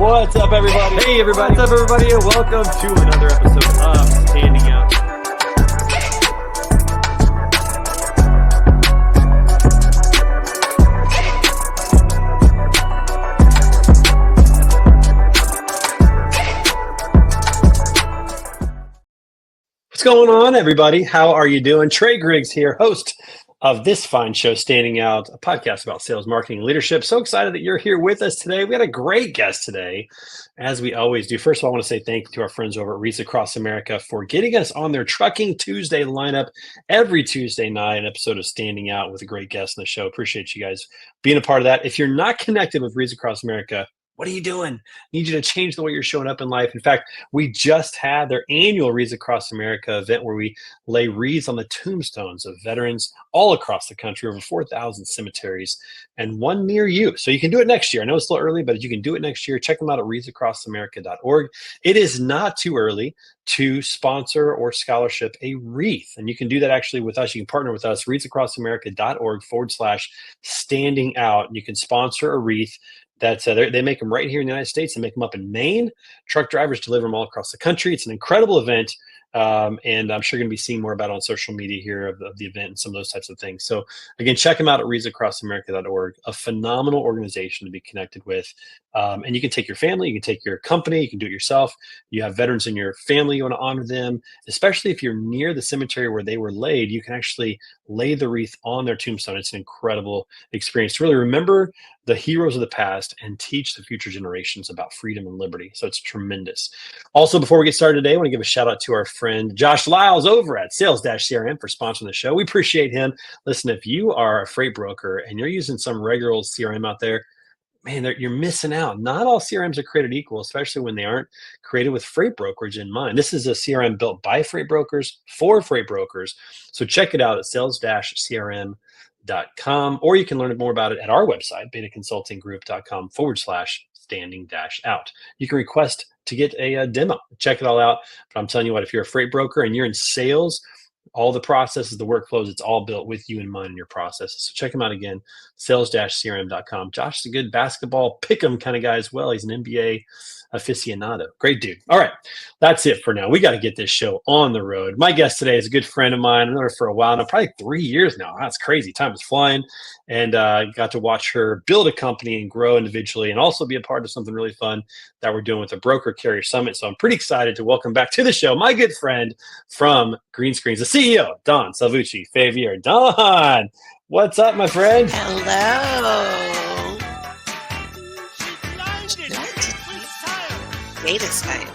What's up, everybody? Hey, everybody. What's up, everybody? And welcome to another episode of Standing Out. What's going on, everybody? How are you doing? Trey Griggs here, host of this fine show, Standing Out, a podcast about sales, marketing, and leadership. So excited that you're here with us today. We had a great guest today, as we always do. First of all, I want to say thank you to our friends over at Reeds Across America for getting us on their Trucking Tuesday lineup every Tuesday night, an episode of Standing Out with a great guest on the show. Appreciate you guys being a part of that. If you're not connected with Reeds Across America, what are you doing? Need you to change the way you're showing up in life. In fact, we just had their annual Wreaths Across America event where we lay wreaths on the tombstones of veterans all across the country, over 4,000 cemeteries, and one near you. So you can do it next year. I know it's a little early, but you can do it next year. Check them out at wreathsacrossamerica.org. It is not too early to sponsor or scholarship a wreath. And you can do that actually with us. You can partner with us, wreathsacrossamerica.org/standing out. You can sponsor a wreath. They make them right here in the United States. They make them up in Maine. Truck drivers deliver them all across the country. It's an incredible event. And I'm sure you're going to be seeing more about it on social media here of the event and some of those types of things. So again, check them out at wreathsacrossamerica.org, a phenomenal organization to be connected with. And you can take your family, you can take your company, you can do it yourself. You have veterans in your family, you want to honor them, especially if you're near the cemetery where they were laid, you can actually lay the wreath on their tombstone. It's an incredible experience to really remember the heroes of the past and teach the future generations about freedom and liberty. So it's tremendous. Also, before we get started today, I want to give a shout out to our friend Josh Lyles over at Sales-CRM for sponsoring the show. We appreciate him. Listen, if you are a freight broker and you're using some regular old CRM out there, man, you're missing out. Not all CRMs are created equal, especially when they aren't created with freight brokerage in mind. This is a CRM built by freight brokers for freight brokers. So check it out at sales-crm.com, or you can learn more about it at our website, betaconsultinggroup.com/standing-out. You can request to get a demo. Check it all out. But I'm telling you what, if you're a freight broker and you're in sales, all the processes, the workflows, it's all built with you in mind in your processes. So check him out again, sales-crm.com. Josh is a good basketball pick'em kind of guy as well. He's an NBA aficionado. Great dude. All right, that's it for now. We got to get this show on the road. My guest today is a good friend of mine. I've known her for a while now, probably 3 years now. That's crazy. Time is flying. And got to watch her build a company and grow individually and also be a part of something really fun that we're doing with the Broker Carrier Summit. So I'm pretty excited to welcome back to the show my good friend from Greenscreens, the CEO, Dawn Salvucci-Favier. Dawn, what's up, my friend? Hello. Wait a second.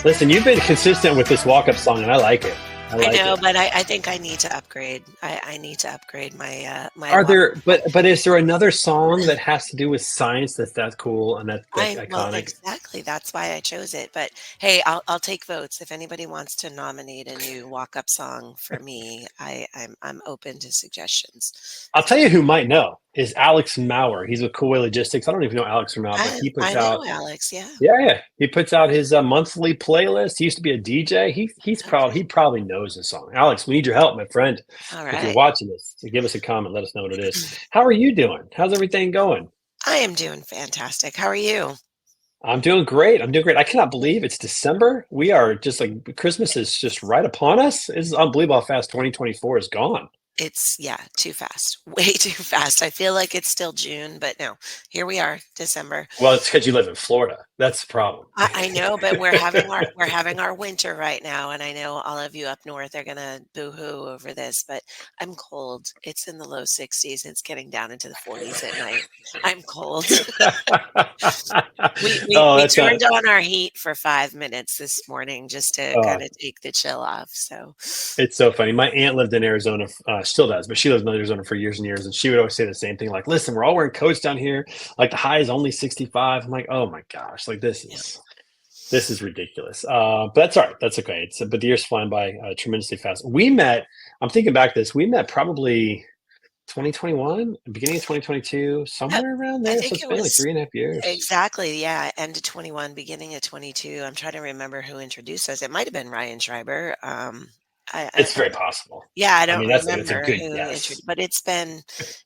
Listen, you've been consistent with this walk-up song, and I like it. I know, but I think I need to upgrade. I need to upgrade my my. Are there? But is there another song that has to do with science that's cool and that's iconic? Well, exactly. That's why I chose it. But hey, I'll take votes. If anybody wants to nominate a new walk-up song for me, I'm open to suggestions. I'll tell you who might know is Alex Maurer. He's with Cool Way Logistics. I don't even know Alex from now, but he puts out. I know Alex. Yeah. Yeah. He puts out his monthly playlist. He used to be a DJ. He probably knows the song. Alex, we need your help, my friend. All right. If you're watching this, so give us a comment. Let us know what it is. How are you doing? How's everything going? I am doing fantastic. How are you? I'm doing great. I cannot believe it's December. We are just like Christmas is just right upon us. It's unbelievable how fast 2024 is gone. It's too fast, way too fast. I feel like it's still June, but no, here we are, December. Well, it's because you live in Florida. That's the problem. I know, but we're having our winter right now, and I know all of you up north are gonna boo-hoo over this, but I'm cold. It's in the low 60s. It's getting down into the 40s at night. I'm cold. we turned on our heat for 5 minutes this morning just to kind of take the chill off. So it's so funny. My aunt lived in Arizona, still does, but she lived in Arizona for years and years, and she would always say the same thing. Like, listen, we're all wearing coats down here. Like the high is only 65. I'm like, oh my gosh, like this is ridiculous. But that's all right. That's okay. But the year's flying by tremendously fast. We met. I'm thinking back to this. We met probably 2021, beginning of 2022, somewhere around there. So it's been like 3.5 years. Exactly. Yeah. End of 21, beginning of 22. I'm trying to remember who introduced us. It might have been Ryan Schreiber. It's very possible. Yeah, I don't remember it's a good guess. but it's been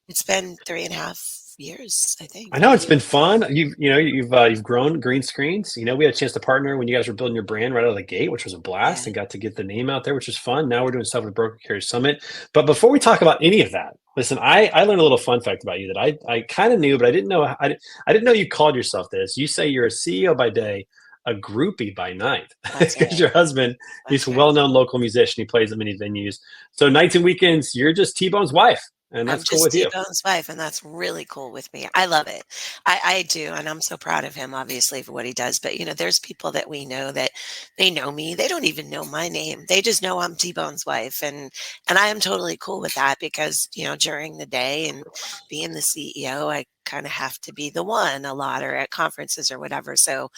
3.5 years, I think. I know it's Maybe. been fun. You've grown Green Screens. We had a chance to partner when you guys were building your brand right out of the gate, which was a Yeah, blast, and got to get the name out there, which was fun. Now we're doing stuff with Broker Carrier Summit. But before we talk about any of that, listen, I learned a little fun fact about you that I kind of knew, but I didn't know. I didn't know you called yourself this. You say you're a CEO by day, a groupie by night, that's because right. your husband, he's That's a right. well-known local musician. He plays at many venues. So nights and weekends, you're just T-Bone's wife, and I'm that's cool just with you. T-Bone's wife, and that's really cool with me. I love it. I do, and I'm so proud of him, obviously, for what he does. But there's people that we know that they know me. They don't even know my name. They just know I'm T-Bone's wife, and I am totally cool with that because during the day and being the CEO, I kind of have to be the one a lot or at conferences or whatever. So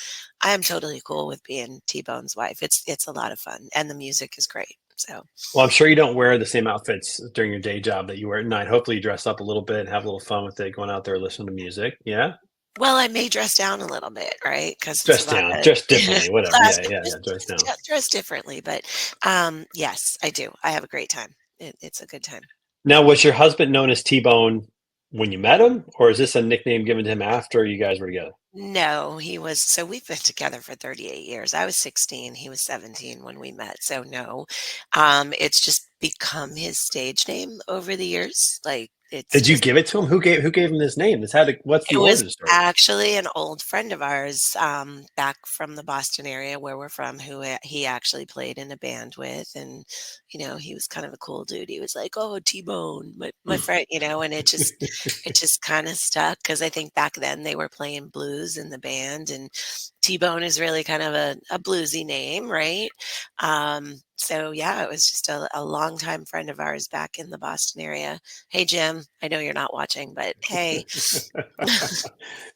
I am totally cool with being T-Bone's wife. It's a lot of fun, and the music is great. So. Well, I'm sure you don't wear the same outfits during your day job that you wear at night. Hopefully, you dress up a little bit and have a little fun with it, going out there listening to music. Yeah, Well, I may dress down a little bit, right? Because it's a dress lot down, of dress differently, whatever. Yeah, plastic. yeah, yeah. Just Dress just down. dress differently, but, yes, I do. I have a great time. It's a good time. Now, was your husband known as T-Bone when you met him, or is this a nickname given to him after you guys were together? No, we've been together for 38 years. I was 16, he was 17 when we met, so no. It's just become his stage name over the years, like, it's Did you just. give it to him? Who gave him this name? What's It the was origin story? actually an old friend of ours, back from the Boston area where we're from, who he actually played in a band with, and he was kind of a cool dude. He was like, "Oh, T-Bone, my friend," and it just kind of stuck because I think back then they were playing blues in the band, and T-Bone is really kind of a bluesy name, right? So yeah, it was just a longtime friend of ours back in the Boston area. Hey, Jim, I know you're not watching, but hey.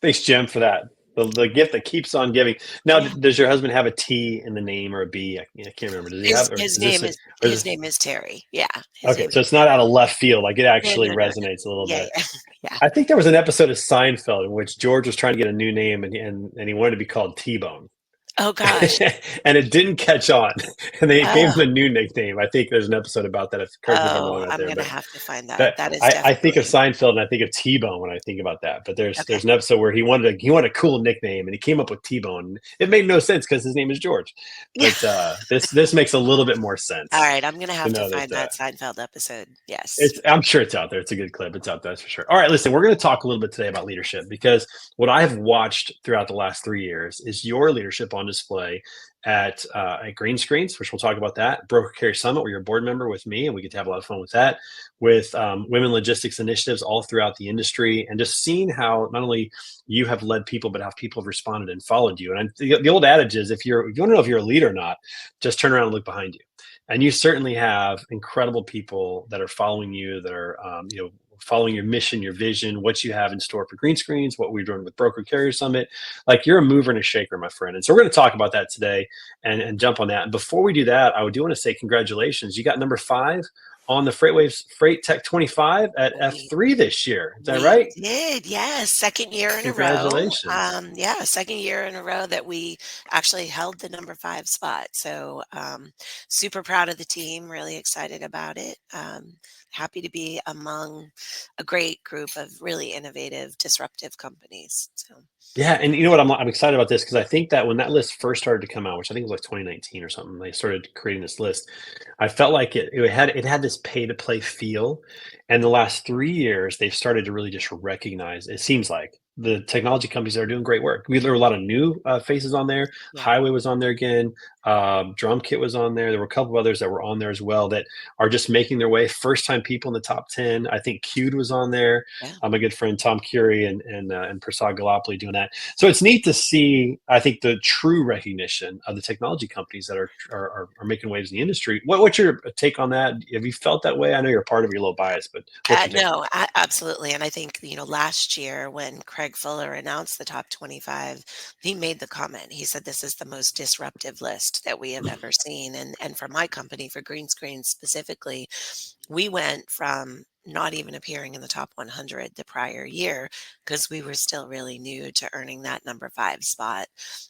Thanks, Jim, for that. The gift that keeps on giving. Now, Yeah. does your husband have a T in the name or a B? I can't remember. Does he His have, or his is this, name or is is his this? name is Terry. Yeah, his Okay, name is so it's not out of left field. Like, it no, actually no, no, no. resonates a little Yeah, bit. yeah, yeah. I think there was an episode of Seinfeld in which George was trying to get a new name, and he wanted to be called T-Bone. Oh gosh. And it didn't catch on, and they gave him Oh, a new nickname. I think there's an episode about that. If correct me if I'm wrong out I'm there, gonna but have to find that. that That is I think of definitely Seinfeld and I think of T-Bone when I think about that. But there's okay. there's an episode where he wanted a cool nickname and he came up with T-Bone. It made no sense because his name is George, Yeah. but this makes a little bit more All sense right, I'm gonna to have to know find that. that Seinfeld episode. Yes. I'm sure it's out there. It's a good clip. It's out there, that's for sure. All right, listen, we're going to talk a little bit today about leadership because what I have watched throughout the last 3 years is your leadership on display at Greenscreens, which we'll talk about that. Broker Carrier Summit, where you're a board member with me, and we get to have a lot of fun with that. With women logistics initiatives all throughout the industry, and just seeing how not only you have led people, but how people have responded and followed you. And the old adage is, if you want to know if you're a leader or not, just turn around and look behind you. And you certainly have incredible people that are following you, that are following your mission, your vision, what you have in store for Greenscreens, what we're doing with Broker Carrier Summit. Like, you're a mover and a shaker, my friend. And so we're going to talk about that today and jump on that. And before we do that, I do want to say congratulations. You got number 5 on the FreightWaves Freight Tech 25 at We F3 this year. Is that we right? did, yes, second year in a row. Congratulations. Yeah, second year in a row that we actually held the number 5 spot. So, super proud of the team, really excited about it. Happy to be among a great group of really innovative, disruptive companies. So, Yeah, and you know what? I'm excited about this because I think that when that list first started to come out, which I think was like 2019 or something, they started creating this list. I felt like it had this pay to play feel, and the last 3 years they've started to really just recognize. It seems like the technology companies that are doing great work. There were a lot of new faces on there. yeah. Highway was on there again. Drum Kit was on there. There were a couple of others that were on there as well that are just making their way. First time people in the top 10. I think Q'd was on there. Yeah. My good friend Tom Curie and Prasad Galopoli doing that. So it's neat to see, I think, the true recognition of the technology companies that are making waves in the industry. What's your take on that? Have you felt that way? I know you're part of it, you're a little biased, but what's your take on No, absolutely. And I think, last year when Craig Fuller announced the top 25, he made the comment. He said, this is the most disruptive list that we have that? ever seen. And for my company, for Green Screens specifically, we went from not even appearing in the top 100 the prior year because we were still really new to earning that number 5 spot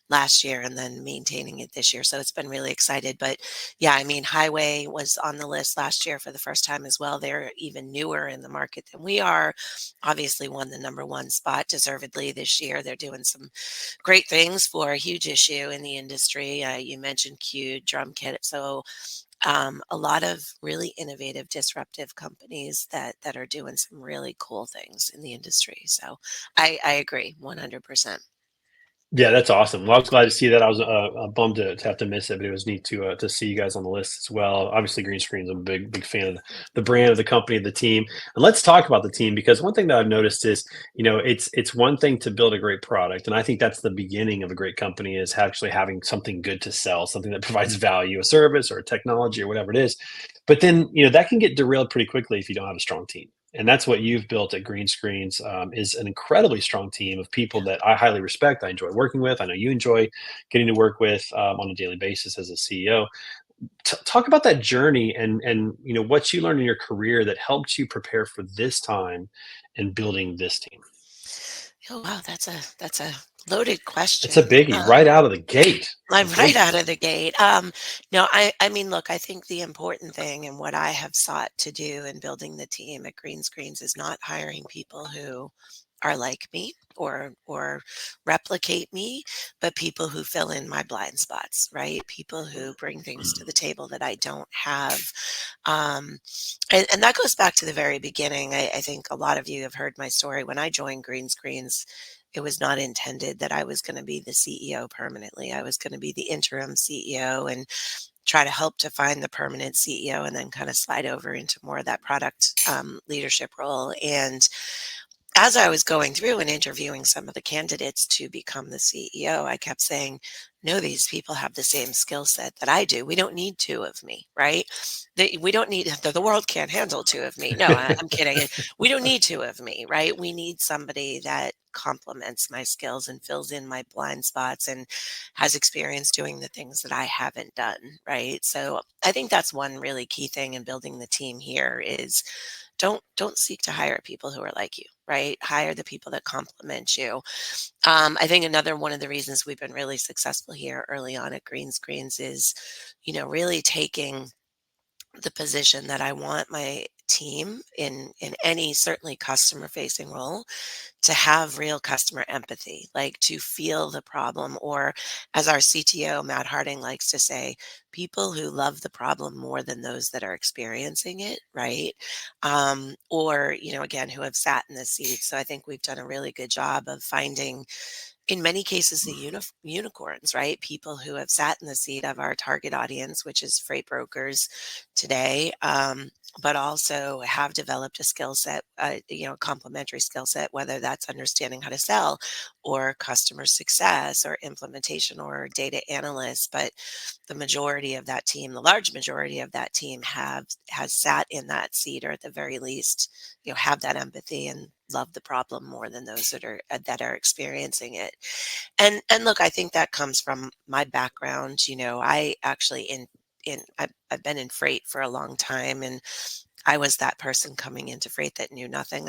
last year and then maintaining it this year. So it's been really excited. But yeah, I mean, Highway was on the list last year for the first time as well. They're even newer in the market than we are. Obviously, won the number 1 spot deservedly this year. They're doing some great things for a huge issue in the industry. You mentioned Q, drum kit. So a lot of really innovative, disruptive companies that are doing some really cool things in the industry. So I agree 100%. Yeah, that's awesome. Well, I was glad to see that. I was bummed to have to miss it, but it was neat to see you guys on the list as well. Obviously, Greenscreens, I'm a big fan of the brand of the company, of the team. And let's talk about the team because one thing that I've noticed is, it's one thing to build a great product, and I think that's the beginning of a great company is actually having something good to sell, something that provides value, a service or a technology or whatever it is. But then, that can get derailed pretty quickly if you don't have a strong team. And that's what you've built at Greenscreens, is an incredibly strong team of people that I highly respect. I enjoy working with. I know you enjoy getting to work with on a daily basis as a CEO. Talk about that journey and what you learned in your career that helped you prepare for this time and building this team. Oh wow, that's a loaded It's a question. biggie right out of the gate. It's a I'm right biggie. out of the gate. No, I mean, look, I think the important thing and what I have sought to do in building the team at Greenscreens is not hiring people who are like me or replicate me, but people who fill in my blind spots, right? People who bring things to the table that I don't have. Um, and that goes back to the very beginning. I think a lot of you have heard my story. When I joined Greenscreens, it was not intended that I was going to be the CEO permanently. I was going to be the interim CEO and try to help to find the permanent CEO and then kind of slide over into more of that product leadership role. And as I was going through and interviewing some of the candidates to become the CEO, I kept saying, no, these people have the same skill set that I do. We don't need two of me, right? We don't need, the world can't handle two of me. No, I'm kidding. We don't need two of me, right? We need somebody that complements my skills and fills in my blind spots and has experience doing the things that I haven't done, right? So I think that's one really key thing in building the team here is don't seek to hire people who are like you, right? Hire the people that complement you. I think another one of the reasons we've been really successful here early on at Greenscreens is, really taking the position that I want my team in any certainly customer facing role to have real customer empathy, like to feel the problem, or as our CTO, Matt Harding, likes to say, people who love the problem more than those that are experiencing it, right? Or, again, who have sat in the seat. So I think we've done a really good job of finding in many cases the unicorns, right? People who have sat in the seat of our target audience, which is freight brokers today, but also have developed a skill set, complementary skill set, whether that's understanding how to sell or customer success or implementation or data analysts. But the majority of that team, the large majority of that team has sat in that seat, or at the very least, have that empathy and love the problem more than those that are experiencing it. And look, I think that comes from my background. I actually I've been in freight for a long time, and I was that person coming into freight that knew nothing.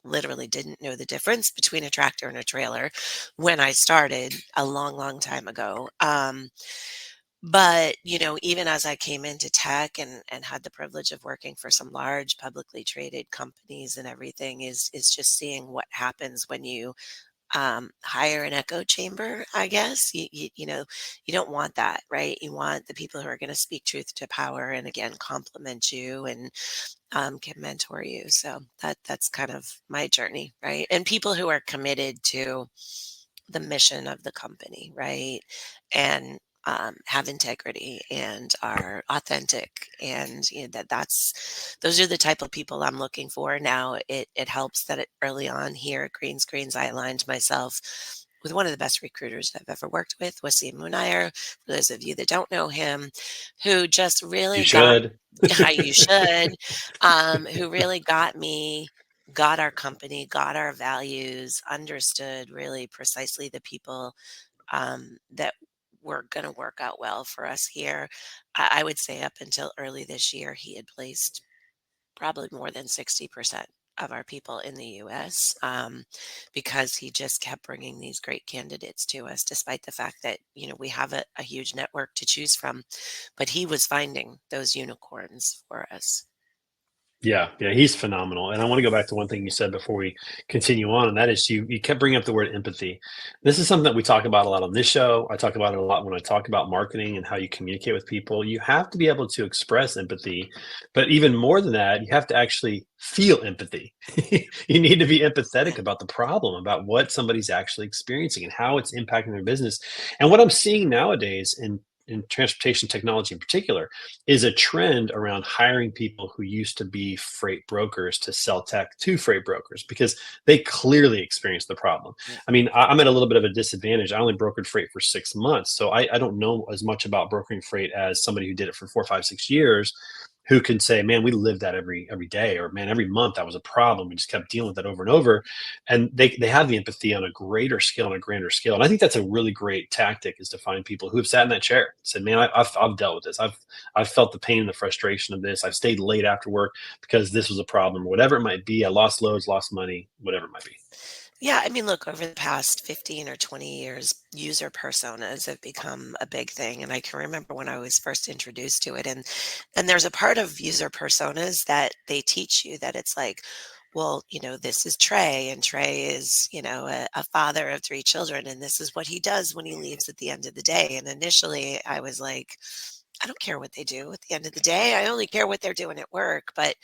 Literally didn't know the difference between a tractor and a trailer when I started a long, long time ago. But, even as I came into tech and had the privilege of working for some large publicly traded companies and everything, is just seeing what happens when you hire an echo chamber, I guess. You don't want that, right? You want the people who are going to speak truth to power and again compliment you and can mentor you. So that's kind of my journey, right? And people who are committed to the mission of the company, right? And have integrity and are authentic, and those are the type of people I'm looking for. Now it helps that early on here at Greenscreens, I aligned myself with one of the best recruiters I've ever worked with, Wasim Munir. For those of you that don't know him, who just You really got should. you should, who really got our company, got our values, understood really precisely the people that were going to work out well for us here. I would say up until early this year, he had placed probably more than 60% of our people in the US, because he just kept bringing these great candidates to us, despite the fact that, we have a huge network to choose from. But he was finding those unicorns for us. Yeah, yeah, he's phenomenal. And I want to go back to one thing you said before we continue on, and that is you kept bringing up the word empathy. This is something that we talk about a lot on this show. I talk about it a lot when I talk about marketing and how you communicate with people. You have to be able to express empathy, but even more than that, you have to actually feel empathy. You need to be empathetic about the problem, about what somebody's actually experiencing and how it's impacting their business. And what I'm seeing nowadays in transportation technology in particular is a trend around hiring people who used to be freight brokers to sell tech to freight brokers because they clearly experienced the problem. Mm. I mean, I'm at a little bit of a disadvantage. I only brokered freight for 6 months, so I don't know as much about brokering freight as somebody who did it for 4, 5, 6 years, who can say, man, we lived that every day, or man, every month that was a problem. We just kept dealing with that over and over. And they have the empathy on a greater scale, on a grander scale. And I think that's a really great tactic, is to find people who have sat in that chair, said, man, I've dealt with this. I've felt the pain and the frustration of this. I've stayed late after work because this was a problem, or whatever it might be. I lost loads, lost money, whatever it might be. Yeah, I mean, look, over the past 15 or 20 years, user personas have become a big thing. And I can remember when I was first introduced to it. And there's a part of user personas that they teach you that it's like, well, this is Trey, and Trey is, a father of 3 children, and this is what he does when he leaves at the end of the day. And initially I was like, I don't care what they do at the end of the day. I only care what they're doing at work. But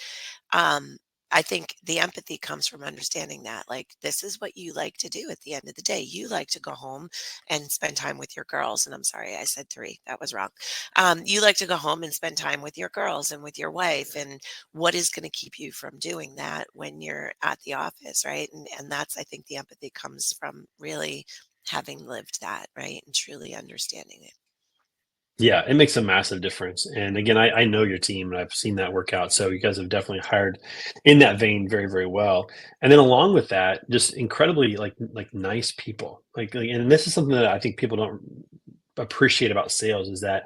um, I think the empathy comes from understanding that, like, this is what you like to do at the end of the day. You like to go home and spend time with your girls. And I'm sorry, I said 3. That was wrong. You like to go home and spend time with your girls and with your wife. And what is going to keep you from doing that when you're at the office, right? And that's, I think, the empathy comes from really having lived that, right? And truly understanding it. Yeah, it makes a massive difference. And again, I know your team and I've seen that work out. So you guys have definitely hired in that vein very, very well. And then along with that, just incredibly like nice people. And this is something that I think people don't appreciate about sales, is that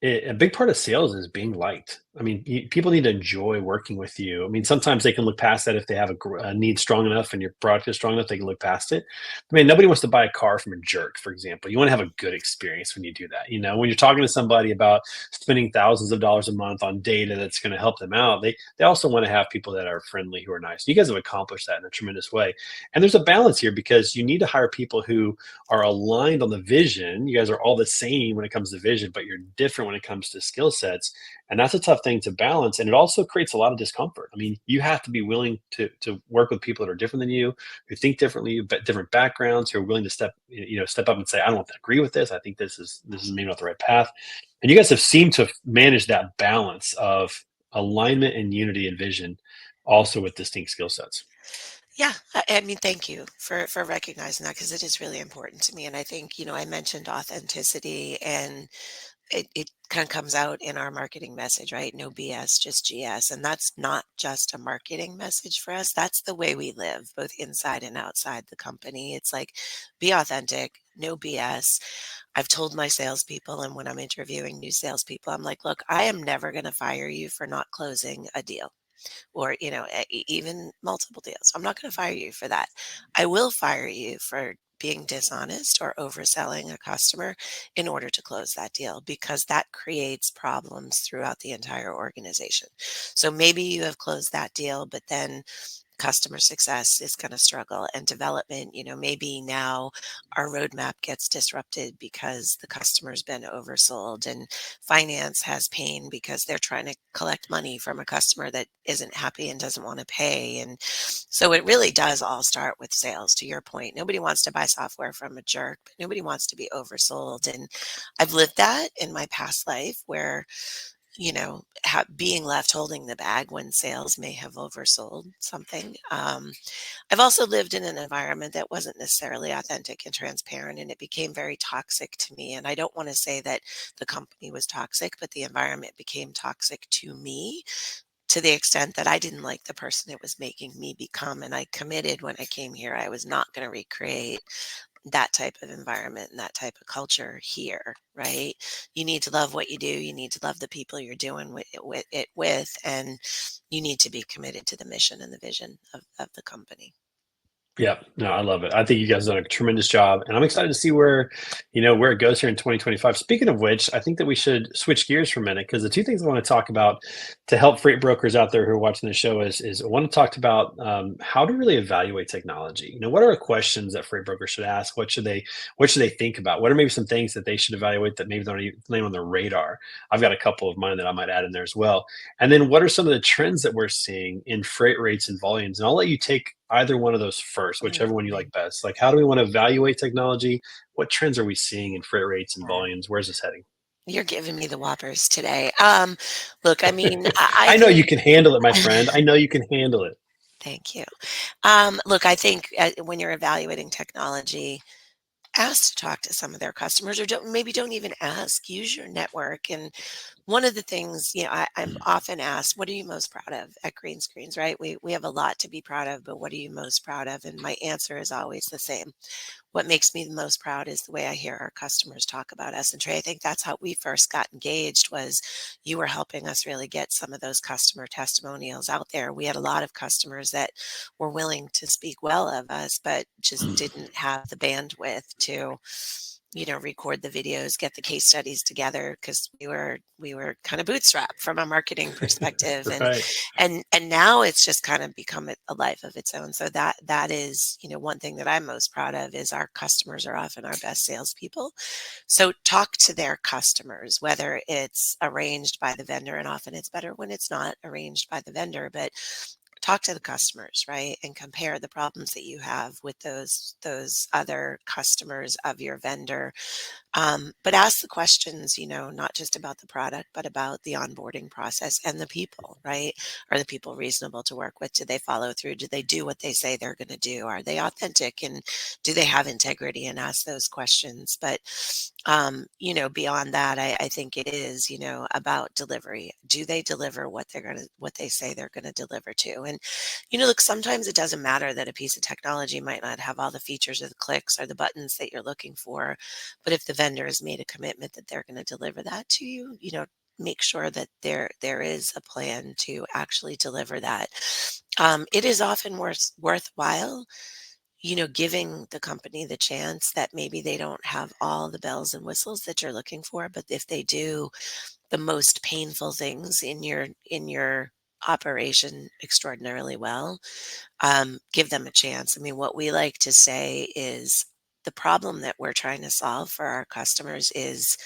a big part of sales is being liked. I mean, people need to enjoy working with you. I mean, sometimes they can look past that if they have a need strong enough and your product is strong enough, they can look past it. I mean, nobody wants to buy a car from a jerk, for example. You want to have a good experience when you do that. When you're talking to somebody about spending thousands of dollars a month on data that's going to help them out, they also want to have people that are friendly, who are nice. You guys have accomplished that in a tremendous way. And there's a balance here, because you need to hire people who are aligned on the vision. You guys are all the same when it comes to vision, but you're different when it comes to skill sets. And that's a tough thing to balance. And it also creates a lot of discomfort. I mean, you have to be willing to work with people that are different than you, who think differently, but different backgrounds, who are willing to step up and say, I don't agree with this. I think this is maybe not the right path. And you guys have seemed to manage that balance of alignment and unity and vision, also with distinct skill sets. Yeah, I mean, thank you for recognizing that, because it is really important to me. And I think, I mentioned authenticity, and it kind of comes out in our marketing message, right? No BS, just GS. And that's not just a marketing message for us. That's the way we live, both inside and outside the company. It's like, be authentic, no BS. I've told my salespeople, and when I'm interviewing new salespeople, I'm like, look, I am never going to fire you for not closing a deal, or even multiple deals. I'm not going to fire you for that. I will fire you for being dishonest or overselling a customer in order to close that deal, because that creates problems throughout the entire organization. So maybe you have closed that deal, but then customer success is going to struggle, and development, maybe now our roadmap gets disrupted because the customer's been oversold, and finance has pain because they're trying to collect money from a customer that isn't happy and doesn't want to pay. And so it really does all start with sales. To your point, nobody wants to buy software from a jerk, but nobody wants to be oversold. And I've lived that in my past life, where being left holding the bag when sales may have oversold something. I've also lived in an environment that wasn't necessarily authentic and transparent, and it became very toxic to me. And I don't want to say that the company was toxic, but the environment became toxic to me, to the extent that I didn't like the person it was making me become. And I committed when I came here, I was not going to recreate that type of environment and that type of culture here, right? You need to love what you do. You need to love the people you're doing with, and you need to be committed to the mission and the vision of the company. Yeah, no, I love it. I think you guys have done a tremendous job, and I'm excited to see where, where it goes here in 2025. Speaking of which, I think that we should switch gears for a minute because the two things I want to talk about to help freight brokers out there who are watching the show is I want to talk about how to really evaluate technology. What are questions that freight brokers should ask? What should they think about? What are maybe some things that they should evaluate that maybe don't even land on their radar? I've got a couple of mine that I might add in there as well. And then what are some of the trends that we're seeing in freight rates and volumes? And I'll let you take either one of those first, whichever one you Mhm. like best. Like, how do we want to evaluate technology? What trends are we seeing in freight rates and Yeah. volumes? Where's this heading? You're giving me the whoppers today. Look, I mean, I I know think. you can handle it, my friend. I know you can handle it. Thank you. Look, I think when you're evaluating technology, ask to talk to some of their customers, or don't even ask. Use your network. And one of the things, I'm often asked, what are you most proud of at Greenscreens, right? We have a lot to be proud of, but what are you most proud of? And my answer is always the same. What makes me the most proud is the way I hear our customers talk about us. And Trey, I think that's how we first got engaged, was you were helping us really get some of those customer testimonials out there. We had a lot of customers that were willing to speak well of us, but just didn't have the bandwidth to, record the videos, get the case studies together, because we were kind of bootstrapped from a marketing perspective. and Right. and now it's just kind of become a life of its own. So that is, one thing that I'm most proud of is our customers are often our best salespeople. So talk to their customers, whether it's arranged by the vendor, and often it's better when it's not arranged by the vendor, but talk to the customers, right? And compare the problems that you have with those other customers of your vendor. But ask the questions, not just about the product, but about the onboarding process and the people, right? Are the people reasonable to work with? Do they follow through? Do they do what they say they're going to do? Are they authentic? And do they have integrity? And ask those questions. But, beyond that, I think it is, about delivery. Do they deliver what they say they're going to deliver to? And, look, sometimes it doesn't matter that a piece of technology might not have all the features or the clicks or the buttons that you're looking for, but if the vendor has made a commitment that they're going to deliver that to you, make sure that there is a plan to actually deliver that. It is often worthwhile, giving the company the chance that maybe they don't have all the bells and whistles that you're looking for, but if they do the most painful things in your operation extraordinarily well, give them a chance. I mean, what we like to say is the problem that we're trying to solve for our customers is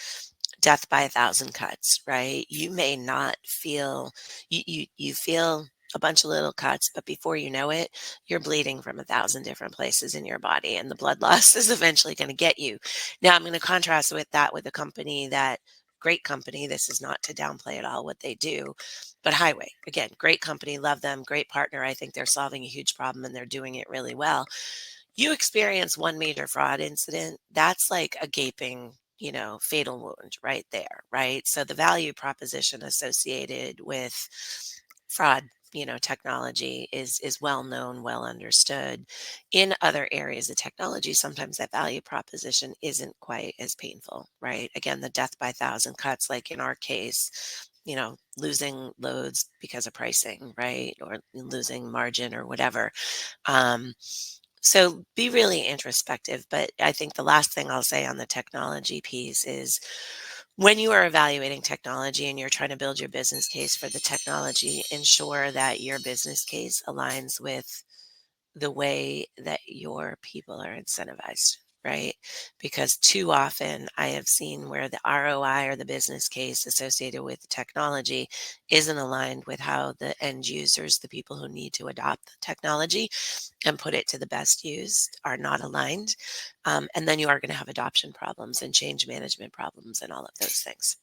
death by a thousand cuts, right? You may not feel, you feel a bunch of little cuts, but before you know it, you're bleeding from a thousand different places in your body, and the blood loss is eventually going to get you. Now, I'm going to contrast with that with a company that great company. This is not to downplay at all what they do, but Highway, again, great company, love them, great partner. I think they're solving a huge problem and they're doing it really well. You experience one major fraud incident, that's like a gaping, fatal wound right there, right? So the value proposition associated with fraud, technology is well known, well understood. In other areas of technology, sometimes that value proposition isn't quite as painful, right? Again, the death by thousand cuts, like in our case, losing loads because of pricing, right? Or losing margin or whatever. Um, so be really introspective. But I think the last thing I'll say on the technology piece is when you are evaluating technology and you're trying to build your business case for the technology, ensure that your business case aligns with the way that your people are incentivized, right? Because too often I have seen where the ROI or the business case associated with technology isn't aligned with how the end users, the people who need to adopt the technology and put it to the best use, are not aligned. And then you are going to have adoption problems and change management problems and all of those things.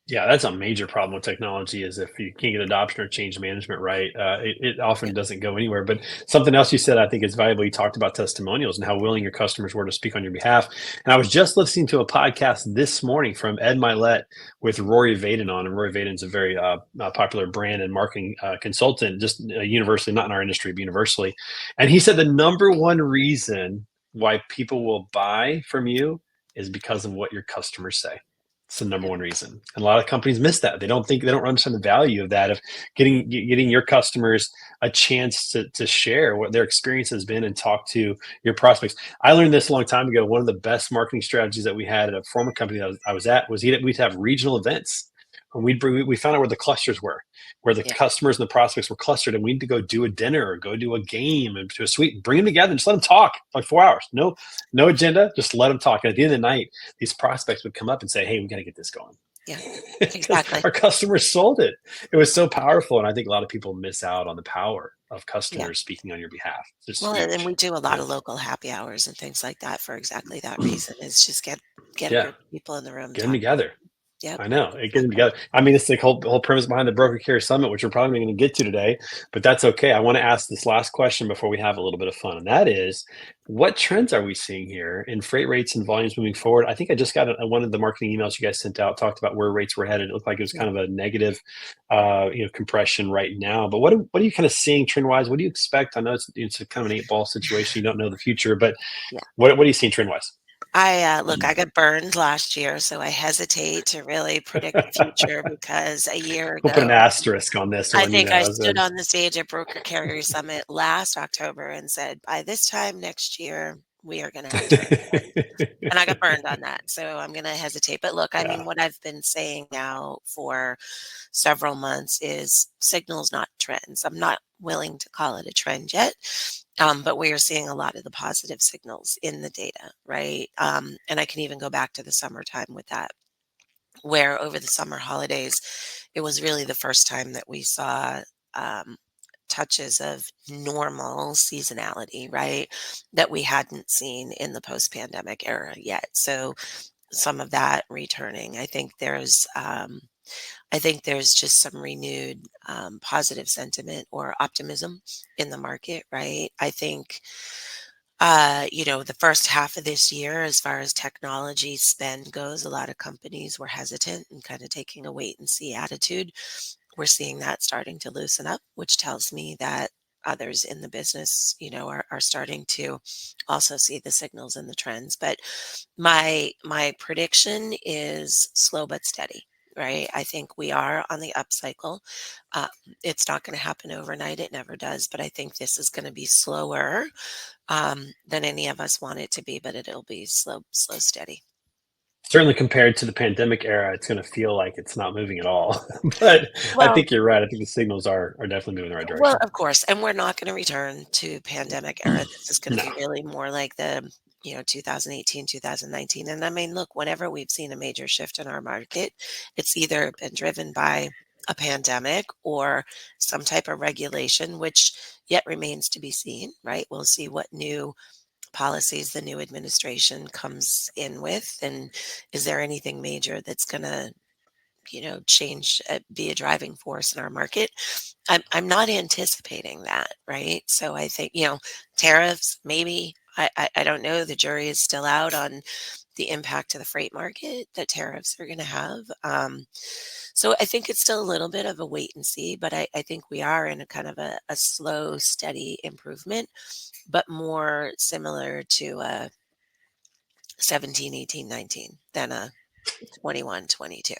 Yeah, that's a major problem with technology is if you can't get adoption or change management right, it Yeah. often doesn't go anywhere. But something else you said I think is valuable. You talked about testimonials and how willing your customers were to speak on your behalf. And I was just listening to a podcast this morning from Ed Milet with Rory Vaden on, and Rory Vaden's a very popular brand and marketing consultant, just universally, not in our industry, but universally. And he said the number one reason why people will buy from you is because of what your customers say. It's the number one reason. And a lot of companies miss that. They don't understand the value of that, of getting your customers a chance to share what their experience has been and talk to your prospects. I learned this a long time ago. One of the best marketing strategies that we had at a former company that I was at was we'd have regional events. And we found out where the clusters were, where the customers and the prospects were clustered, and we need to go do a dinner or go do a game and to a suite, bring them together and just let them talk like 4 hours. No agenda, just let them talk. And at the end of the night, these prospects would come up and say, "Hey, we got to get this going." Yeah, exactly. Our customers sold it. It was so powerful. And I think a lot of people miss out on the power of customers speaking on your behalf. Well, and we do a lot of local happy hours and things like that for exactly that reason. Is just get a group of people in the room. Get them together. Yep. I know. It gets them together. I mean, it's the whole premise behind the Broker Care Summit, which we're probably going to get to today, but that's okay. I want to ask this last question before we have a little bit of fun. And that is, what trends are we seeing here in freight rates and volumes moving forward? I think I just got one of the marketing emails you guys sent out, talked about where rates were headed. It looked like it was kind of a negative, compression right now. But what are you kind of seeing trend wise? What do you expect? I know it's a kind of an 8-ball situation. You don't know the future, but what are you seeing trend wise? I got burned last year, so I hesitate to really predict the future because a year ago, we'll put an asterisk on this one. I think I stood on the stage at Broker Carrier Summit last October and said, by this time next year, we are going to have and I got burned on that. So I'm going to hesitate. But look, I mean, what I've been saying now for several months is signals, not trends. I'm not willing to call it a trend yet. But we are seeing a lot of the positive signals in the data, right? And I can even go back to the summertime with that, where over the summer holidays, it was really the first time that we saw touches of normal seasonality, right? That we hadn't seen in the post-pandemic era yet. So some of that returning, I think there's just some renewed positive sentiment or optimism in the market, right? I think, the first half of this year, as far as technology spend goes, a lot of companies were hesitant and kind of taking a wait and see attitude. We're seeing that starting to loosen up, which tells me that others in the business, are starting to also see the signals and the trends. But my prediction is slow but steady. Right. I think we are on the upcycle. It's not going to happen overnight. It never does. But I think this is going to be slower than any of us want it to be, but it'll be slow, steady. Certainly compared to the pandemic era, it's going to feel like it's not moving at all. But I think you're right. I think the signals are definitely moving in the right direction. Well, of course. And we're not going to return to pandemic era. This is going to be really more like the 2018, 2019. And I mean, look, whenever we've seen a major shift in our market, it's either been driven by a pandemic or some type of regulation, which yet remains to be seen, right? We'll see what new policies the new administration comes in with. And is there anything major that's going to, change, be a driving force in our market? I'm not anticipating that, right? So I think, tariffs, maybe. I don't know. The jury is still out on the impact to the freight market that tariffs are going to have. So I think it's still a little bit of a wait and see, but I think we are in a kind of a slow, steady improvement, but more similar to 17, 18, 19 than a 21, 22.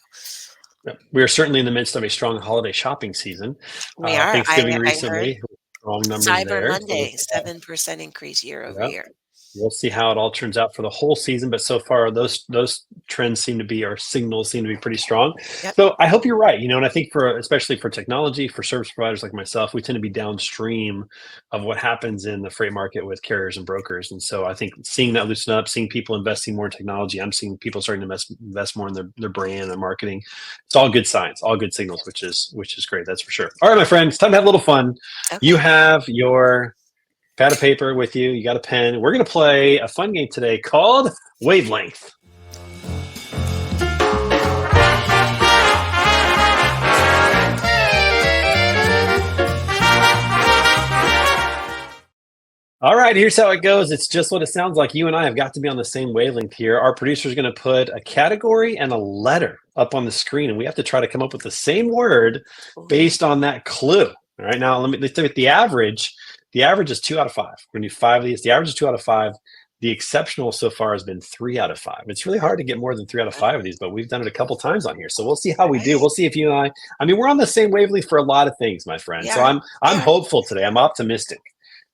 We are certainly in the midst of a strong holiday shopping season. We are. Thanksgiving recently. Strong numbers Cyber there. Monday, 7% increase year over year. We'll see how it all turns out for the whole season, but so far those trends seem to be, or signals seem to be pretty strong. Yep. So I hope you're right. And I think especially for technology, for service providers like myself, we tend to be downstream of what happens in the freight market with carriers and brokers. And so I think seeing that loosen up, seeing people investing more in technology, I'm seeing people starting to invest more in their brand and marketing. It's all good signs, all good signals, which is great. That's for sure. All right, my friends, time to have a little fun. Okay. You have your pad of paper with you. You got a pen. We're going to play a fun game today called Wavelength. All right, here's how it goes. It's just what it sounds like. You and I have got to be on the same wavelength here. Our producer is going to put a category and a letter up on the screen, and we have to try to come up with the same word based on that clue. All right, now let's look at the average. The average is 2 out of 5. We're going to do 5 of these. The average is 2 out of 5. The exceptional so far has been 3 out of 5. It's really hard to get more than 3 out of 5 of these, but we've done it a couple times on here. So we'll see how we do. Right. We'll see if you and I mean, we're on the same wavelength for a lot of things, my friend. We So are. I'm hopeful today. I'm optimistic.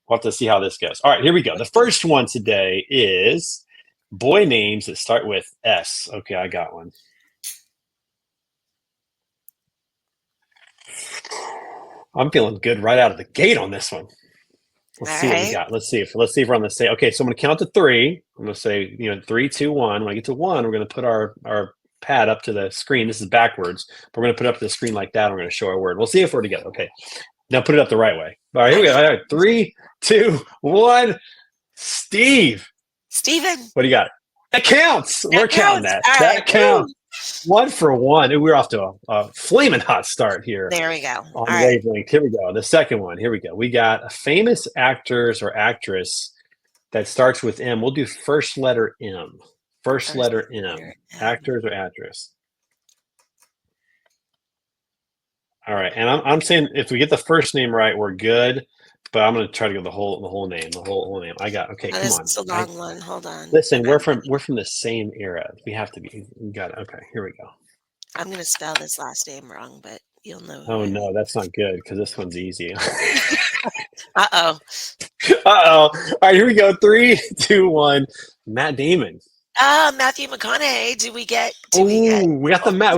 We'll have to see how this goes. All right, here we go. The first one today is boy names that start with S. Okay, I got one. I'm feeling good right out of the gate on this one. Let's see what we got. Let's see if we're on the same. Okay, so I'm going to count to 3. I'm going to say 3, 2, 1. When I get to 1, we're going to put our pad up to the screen. This is backwards. But we're going to put it up to the screen like that. We're going to show our word. We'll see if we're together. Okay, now put it up the right way. All right, here we go. All right, 3, 2, 1. Steve. Steven. What do you got? That counts. We're counting that. All That right. counts. 1 for 1. We're off to a flaming hot start here. There we go. On wavelength. Here we go. The second one. Here we go. We got a famous actors or actress that starts with M. We'll do first letter M. First letter M. Actors or actress. All right. And I'm saying if we get the first name right, we're good. But I'm going to try to get the whole name. The whole name. I got. Okay, come on. It's a long one. Hold on. Listen, we're from the same era. We have to be. We got it. Okay, here we go. I'm going to spell this last name wrong, but you'll know. Oh no, that's not good because this one's easy. Uh-oh. All right, here we go. 3, 2, 1. Matt Damon. Matthew McConaughey. Do we get? We got the Matt.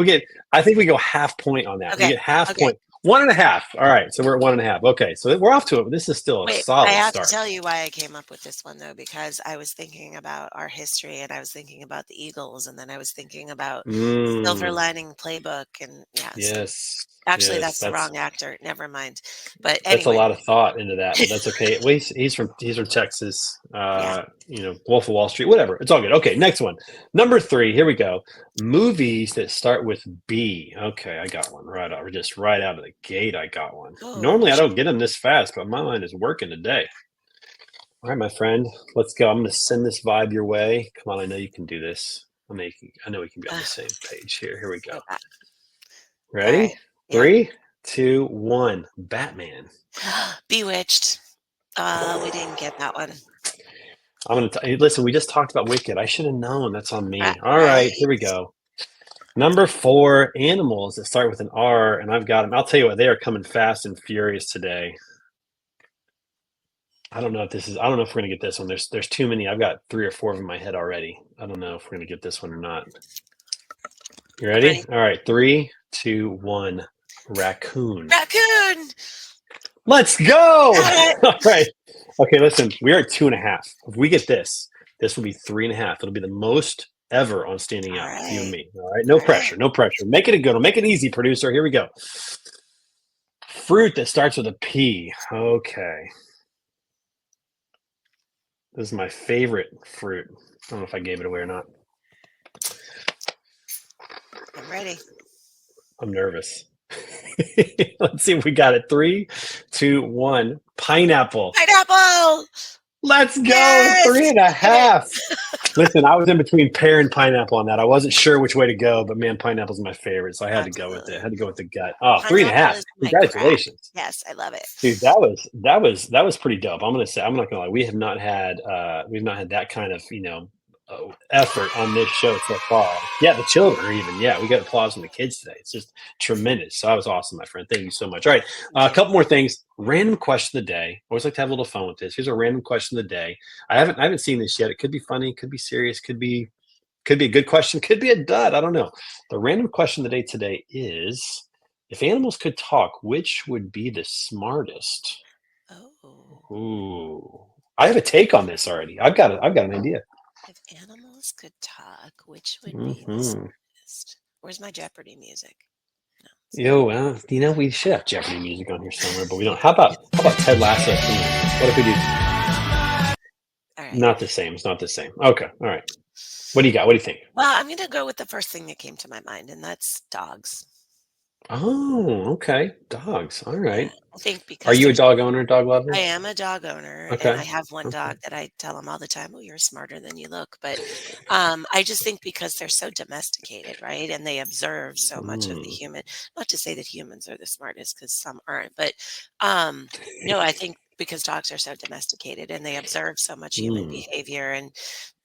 I think we go half point on that. Okay. We get half point. 1.5. All right, so we're at 1.5. Okay, so we're off to it. This is still a solid I have start. to tell you why I came up with this one though, because I was thinking about our history, and I was thinking about the Eagles, and then I was thinking about Silver Lining Playbook, and yes. Actually, that's the wrong actor. Never mind. But anyway. That's a lot of thought into that, but that's okay. Well, he's from Texas. Wolf of Wall Street, whatever. It's all good. Okay, next one. Number 3. Here we go. Movies that start with B. Okay, I got one right out. Just right out of the gate, I got one. Normally, I don't get them this fast, but my mind is working today. All right, my friend, let's go. I'm going to send this vibe your way. Come on, I know you can do this. I know we can be on the same page here. Here we go. Ready? Right. 3, 2, 1. Batman. Bewitched. We didn't get that one. I'm gonna listen. We just talked about Wicked. I should have known. That's on me. All right, here we go. Number 4. Animals that start with an R, and I've got them. I'll tell you what, they are coming fast and furious today. I don't know if we're gonna get this one. There's too many. I've got 3 or 4 of them in my head already. I don't know if we're gonna get this one or not. You ready? All right, 3, 2, 1. Raccoon. Let's go. All right. Okay, listen, we are at 2.5. If we get this will be 3.5. It'll be the most ever on Standing Out for you and me. All right. No pressure. Make it a good one. Make it easy, producer. Here we go. Fruit that starts with a P. Okay. This is my favorite fruit. I don't know if I gave it away or not. I'm ready. I'm nervous. Let's see if we got it. 3, 2, 1. Pineapple. Let's go. Yes! 3.5. Listen, I was in between pear and pineapple on that. I wasn't sure which way to go, but man, pineapple's my favorite, so I had to go with it. I had to go with the gut. Oh, 3.5. Congratulations. Yes, I love it. Dude, that was pretty dope. I'm not gonna lie. We have not had we've not had that kind of, effort on this show so far. Yeah, the children are even. Yeah, we got applause from the kids today. It's just tremendous. So that was awesome, my friend. Thank you so much. All right, a couple more things. Random question of the day. Always like to have a little fun with this. Here's a random question of the day. I haven't seen this yet. It could be funny, could be serious, could be a good question, could be a dud. I don't know. The random question of the day today is: if animals could talk, which would be the smartest? Oh. Ooh. I have a take on this already. I've got an idea. If animals could talk, which would be the smartest? Where's my Jeopardy music? No, we should have Jeopardy music on here somewhere, but we don't. How about Ted Lasso? What if we do? All right. Not the same. It's not the same. Okay. All right. What do you got? What do you think? Well, I'm going to go with the first thing that came to my mind, and that's dogs. Oh, okay. Dogs. All right. I think because are you a dog owner, dog lover? I am a dog owner, and I have one dog that I tell him all the time, "Oh, you're smarter than you look." But I just think because they're so domesticated, right, and they observe so much of the human. Not to say that humans are the smartest, because some aren't, but I think because dogs are so domesticated and they observe so much human Mm. behavior. And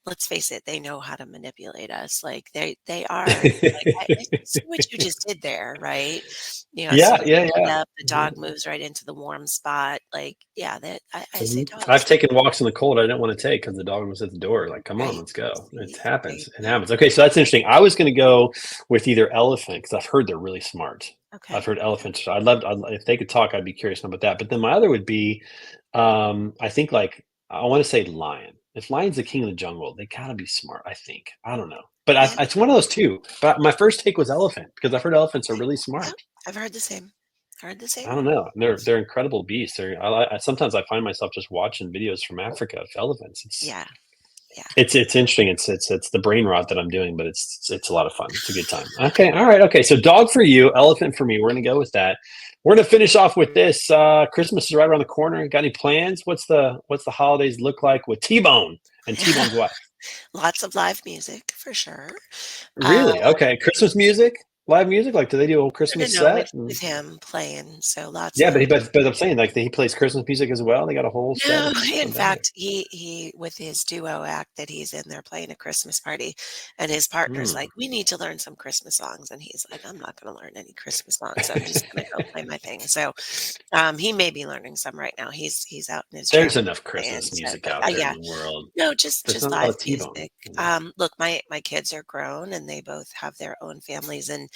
let's face it, they know how to manipulate us. Like they are like, I see what you just did there, right? As Yeah, soon as yeah, you yeah. get up, the Yeah. dog moves right into the warm spot. Like, yeah, that I say Mhm. dogs, I've taken walks in the cold I didn't want to take because the dog was at the door. Like, come on, right? let's go. It See, there you happens. It go. happens. Okay, so that's interesting. I was going to go with either elephant because I've heard they're really smart. I've Okay. heard elephants. If they could talk, I'd be curious about that. But then my other would be, I think like I want to say lion. If lion's the king of the jungle, they gotta be smart. I think. I don't know, but Yeah. it's one of those two. But my first take was elephant because I've heard elephants are Okay. really Yeah. smart. I've heard the same. Heard the I same. don't know. They're incredible beasts. Sometimes I find myself just watching videos from Africa of elephants. Yeah. Yeah. It's interesting. It's the brain rot that I'm doing, but it's a lot of fun. It's a good time. Okay, all right. Okay, so dog for you, elephant for me. We're gonna go with that. We're gonna finish off with this. Christmas is right around the corner. Got any plans? What's the holidays look like with T-Bone and T-Bone's wife? Lots of live music for sure. Uh, Really? Okay. Christmas music, live music. Like, do they do a whole no, Christmas no, set? with him playing. So lots Yeah, but, of but I'm saying like he plays Christmas music as well. They got a whole set no, of in of that. fact, he with his duo act that he's in there playing a Christmas party, and his partner's Hmm. like, "We need to learn some Christmas songs," and he's like, "I'm not gonna learn any Christmas songs. I'm just gonna go play my thing." So, he may be learning some right now. He's out in his There's trailer enough playing, Christmas so music but, out there in yeah. the world. No, just There's just not a live lot of T-Bone. music. Look, my kids are grown, and they both have their own families, and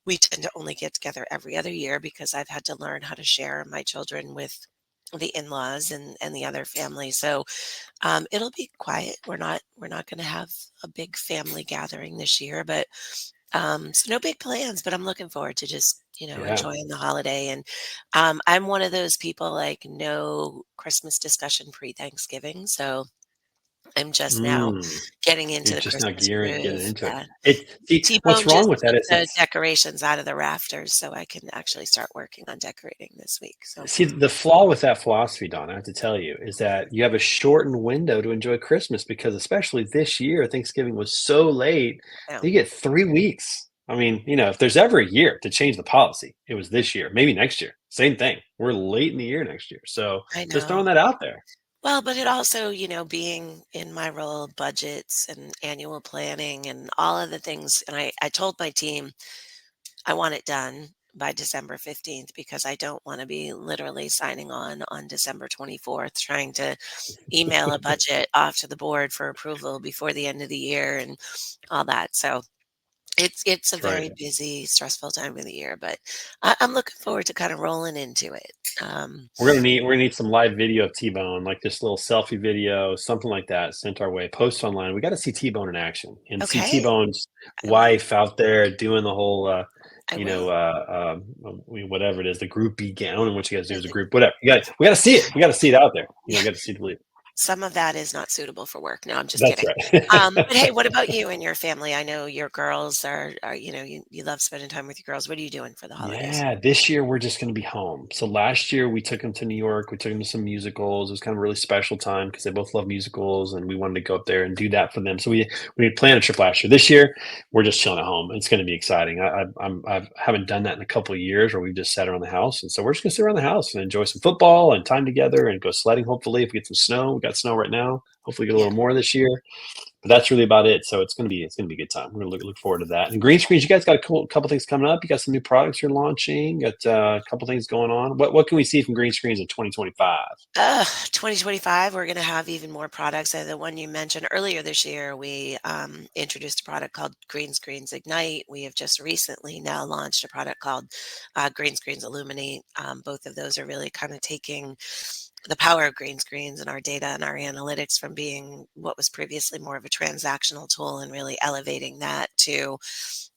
we tend to only get together every other year because I've had to learn how to share my children with the in-laws and the other family. So it'll be quiet. We're not going to have a big family gathering this year, but so no big plans. But I'm looking forward to just Yeah. enjoying the holiday. And I'm one of those people like no Christmas discussion pre-Thanksgiving. So I'm just now Mm. getting into You're the just now Christmas getting groove. into it. Yeah. What's T-Bone wrong just with that took is the it's decorations out of the rafters so I can actually start working on decorating this week. So see the flaw with that philosophy, Don, I have to tell you, is that you have a shortened window to enjoy Christmas because especially this year, Thanksgiving was so late. no, You get 3 weeks. I mean, if there's ever a year to change the policy, it was this year, maybe next year. Same thing. We're late in the year next year. So I just throwing know. that out there. Well, but it also, being in my role, budgets and annual planning and all of the things. And I told my team I want it done by December 15th because I don't want to be literally signing on December 24th, trying to email a budget off to the board for approval before the end of the year and all that. So it's a That's right. very busy, stressful time of the year, but I'm looking forward to kind of rolling into it. Um, We're gonna need some live video of T-Bone, like this little selfie video, something like that, sent our way. Post online. We got to see T-Bone in action and see okay, T-Bone's I will. wife out there doing the whole, I will. whatever it is, the group B gown and what you guys do Yeah, as a group, whatever. We got to see it. We got to see it out there. yeah. Got to see the believe. Some of that is not suitable for work. No, I'm just That's kidding. right. But hey, what about you and your family? I know your girls are you love spending time with your girls. What are you doing for the holidays? Yeah, this year we're just going to be home. So last year we took them to New York. We took them to some musicals. It was kind of a really special time because they both love musicals, and we wanted to go up there and do that for them. So we had planned a trip last year. This year we're just chilling at home. It's going to be exciting. I haven't done that in a couple of years where we've just sat around the house, and so we're just going to sit around the house and enjoy some football and time together and go sledding. Hopefully, if we get some snow, we got snow right now. Hopefully, get a Yeah. little more this year. But that's really about it. So it's gonna be a good time. We're gonna look forward to that. And Greenscreens, you guys got a couple things coming up. You got some new products you're launching. Got a couple things going on. What can we see from Greenscreens in 2025? 2025, we're going to have even more products. The one you mentioned earlier this year, we introduced a product called Greenscreens Ignite. We have just recently now launched a product called Greenscreens Illuminate. Both of those are really kind of taking the power of green screens and our data and our analytics from being what was previously more of a transactional tool and really elevating that to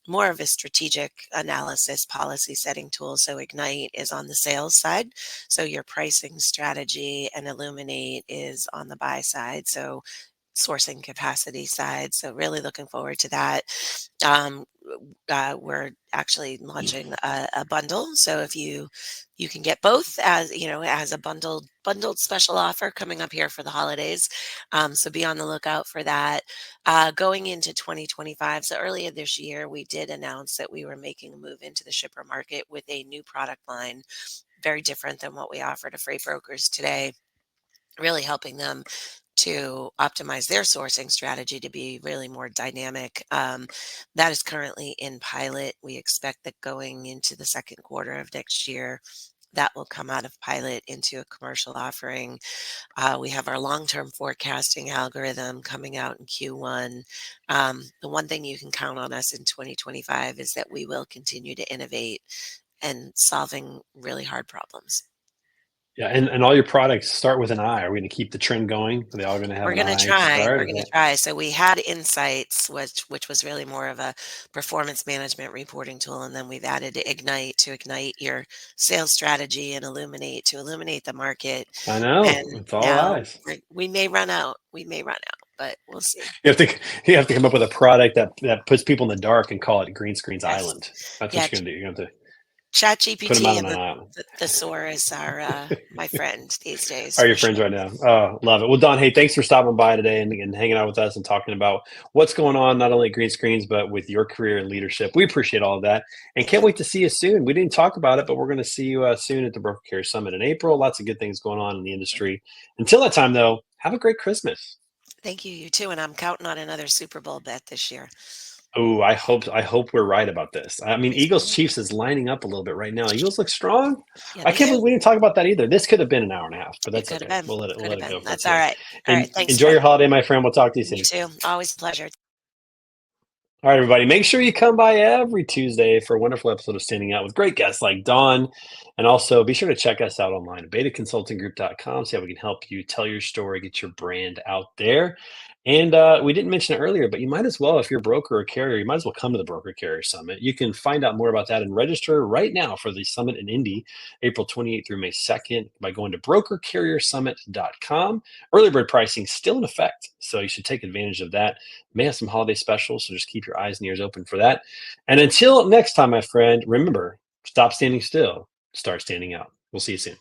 more of a strategic analysis policy setting tool. So Ignite is on the sales side. So your pricing strategy and Illuminate is on the buy side. So sourcing capacity side. So really looking forward to that. Um, we're actually launching a bundle. So if you can get both as as a bundled special offer coming up here for the holidays. So be on the lookout for that. Going into 2025. So earlier this year, we did announce that we were making a move into the shipper market with a new product line very different than what we offer to freight brokers today, really helping them to optimize their sourcing strategy to be really more dynamic. That is currently in pilot. We expect that going into the second quarter of next year, that will come out of pilot into a commercial offering. We have our long-term forecasting algorithm coming out in Q1. The one thing you can count on us in 2025 is that we will continue to innovate and solving really hard problems. Yeah, and all your products start with an I. Are we going to keep the trend going? Are they all going to have We're an gonna I try. start? We're Is gonna that try. So we had Insights, which was really more of a performance management reporting tool, and then we've added Ignite to ignite your sales strategy and Illuminate to illuminate the market. I know And it's all now eyes. we may run out. We may run out, but we'll see. You have to you have to come up with a product that puts people in the dark and call it Greenscreens Yes. Island. That's what Yeah. you're going to do. You're going to have to put them out ChatGPT on and an island. the thesaurus are my friend these days Are for your friends sure. right now? Oh, love it. Well, Don, hey, thanks for stopping by today and hanging out with us and talking about what's going on, not only at Green Screens, but with your career and leadership. We appreciate all of that and Thank can't you. wait to see you soon. We didn't talk about it, but we're going to see you soon at the Broker Carrier Summit in April. Lots of good things going on in the industry. Until that time, though, have a great Christmas. Thank you. You too. And I'm counting on another Super Bowl bet this year. Oh, I hope we're right about this. I mean, Me Eagles too. Chiefs is lining up a little bit right now. Eagles look strong. Yeah, I they can't do. believe we didn't talk about that either. This could have been an hour and a half, but It that's could have okay. been. We'll Could let have it been. go for That's all today. right. All And right. Thanks, enjoy Trey. your holiday, my friend. We'll talk to you You soon. too. Always a pleasure. All right, everybody, make sure you come by every Tuesday for a wonderful episode of Standing Out with great guests like Dawn. And also be sure to check us out online at betaconsultinggroup.com. See how we can help you tell your story, get your brand out there. And we didn't mention it earlier, but you might as well, if you're a broker or carrier, you might as well come to the Broker Carrier Summit. You can find out more about that and register right now for the summit in Indy, April 28th through May 2nd by going to brokercarriersummit.com. Early bird pricing still in effect, so you should take advantage of that. May have some holiday specials, so just keep your eyes and ears open for that. And until next time, my friend, remember, stop standing still, start standing out. We'll see you soon.